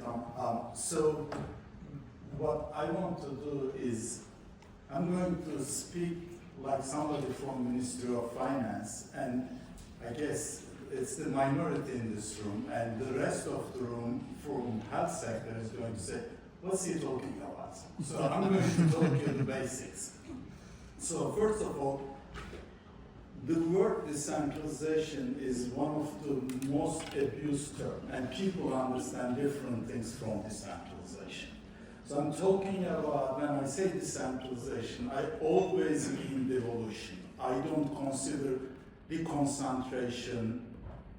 welcome. So what I want to do is I'm going to speak like somebody from Ministry of Finance, and I guess it's the minority in this room, and the rest of the room from health sector is going to say, what's he talking about? So I'm going to talk you the basics. So first of all, the word decentralization is one of the most abused terms, and people understand different things from decentralization. So I'm talking about, when I say decentralization, I always mean devolution. I don't consider deconcentration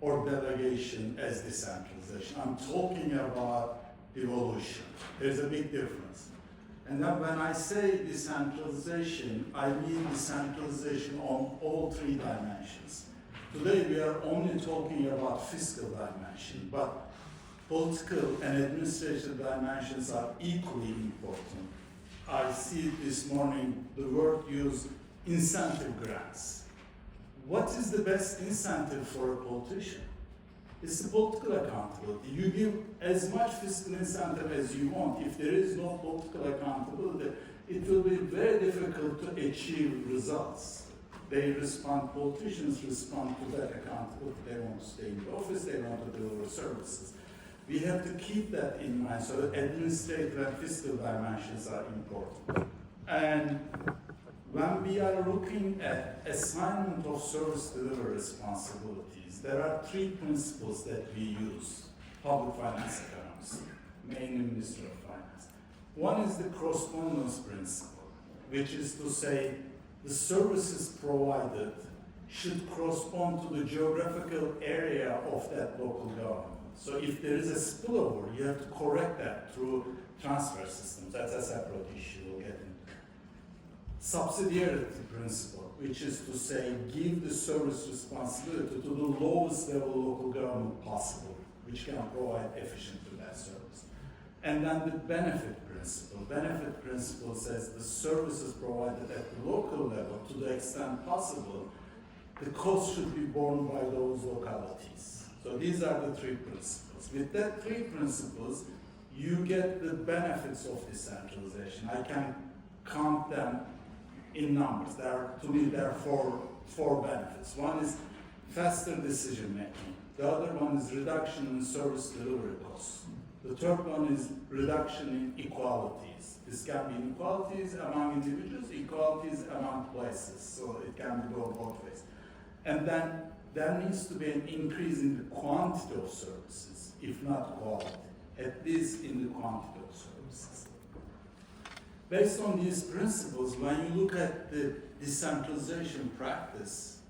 or delegation as decentralization. I'm talking about devolution. There's a big difference. And then when I say decentralization, I mean decentralization on all three dimensions. Today we are only talking about fiscal dimension, but political and administrative dimensions are equally important. I see this morning the word used, incentive grants. What is the best incentive for a politician? It's the political accountability. You give as much fiscal incentive as you want. If there is no political accountability, it will be very difficult to achieve results. Politicians respond to that accountability. They want to stay in the office, they want to deliver services. We have to keep that in mind, so administrative and fiscal dimensions are important. And when we are looking at assignment of service delivery responsibilities, there are three principles that we use, public finance economists, mainly Ministry of Finance. One is the correspondence principle, which is to say the services provided should correspond to the geographical area of that local government. So if there is a spillover, you have to correct that through transfer systems. That's a separate issue we'll get into. Subsidiarity principle, which is to say give the service responsibility to the lowest level local government possible, which can provide efficiently that service. And then the benefit principle. Benefit principle says the services provided at the local level, to the extent possible, the cost should be borne by those localities. So these are the three principles. With that three principles, you get the benefits of decentralization. I can count them in numbers. To me, there are four benefits. One is faster decision making. The other one is reduction in service delivery costs. The third one is reduction in inequalities. This can be inequalities among individuals, equalities among places. So it can go both ways. And then there needs to be an increase in the quantity of services, if not quality, at least in the quantity of services. Based on these principles, when you look at the decentralization practice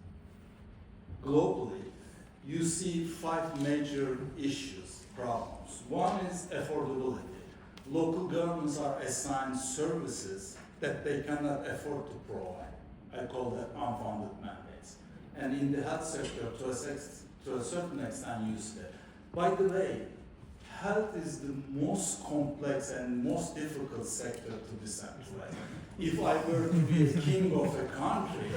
globally, you see five major issues, problems. One is affordability. Local governments are assigned services that they cannot afford to provide. I call that unfounded mandates. And in the health sector, to a certain extent, use that. By the way, health is the most complex and most difficult sector to decentralize. If I were to be a king of a country,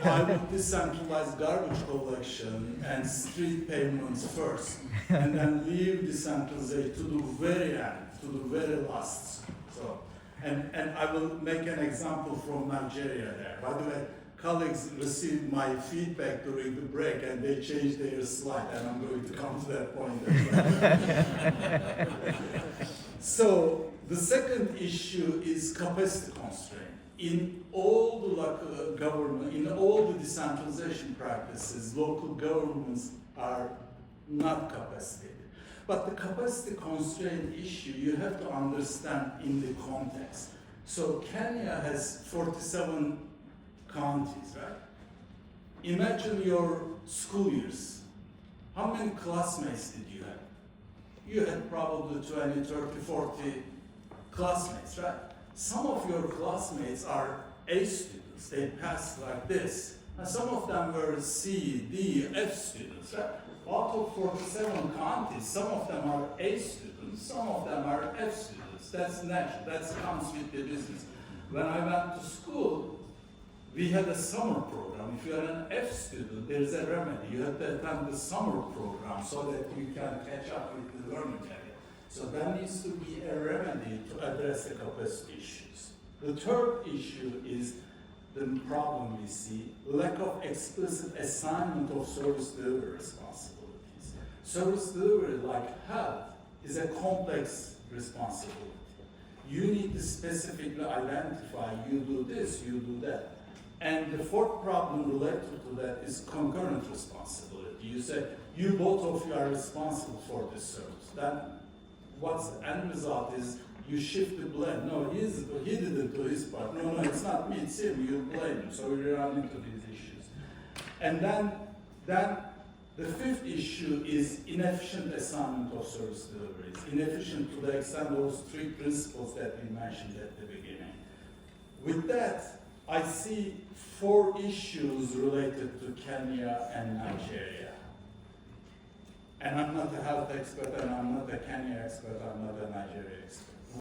I would decentralize garbage collection and street pavements first, and then leave decentralization to the very end, to the very last. So, and I will make an example from Nigeria there. By the way, colleagues received my feedback during the break and they changed their slide, and I'm going to come to that point as well. So the second issue is capacity constraint. In all the local government, in all the decentralization practices, local governments are not capacitated. But the capacity constraint issue, you have to understand in the context. So Kenya has 47 counties, right? Imagine your school years. How many classmates did you have? You had probably 20, 30, 40 classmates, right? Some of your classmates are A students. They passed like this. And some of them were C, D, F students, right? Out of 47 counties, some of them are A students, some of them are F students. That's natural. That comes with the business. When I went to school, we had a summer program. If you are an F student, there is a remedy. You have to attend the summer program so that you can catch up with the learning area. So there needs to be a remedy to address the capacity issues. The third issue is the problem we see, lack of explicit assignment of service delivery responsibilities. Service delivery, like health, is a complex responsibility. You need to specifically identify, you do this, you do that. And the fourth problem related to that is concurrent responsibility. You said, you both of you are responsible for this service. Then what's the end result is you shift the blame. No, he didn't do his part. No, it's not me, it's him. You blame him. So we run into these issues. And then the fifth issue is inefficient assignment of service deliveries. Inefficient to the extent of those three principles that we mentioned at the beginning. With that, I see four issues related to Kenya and Nigeria. And I'm not a health expert, and I'm not a Kenya expert, I'm not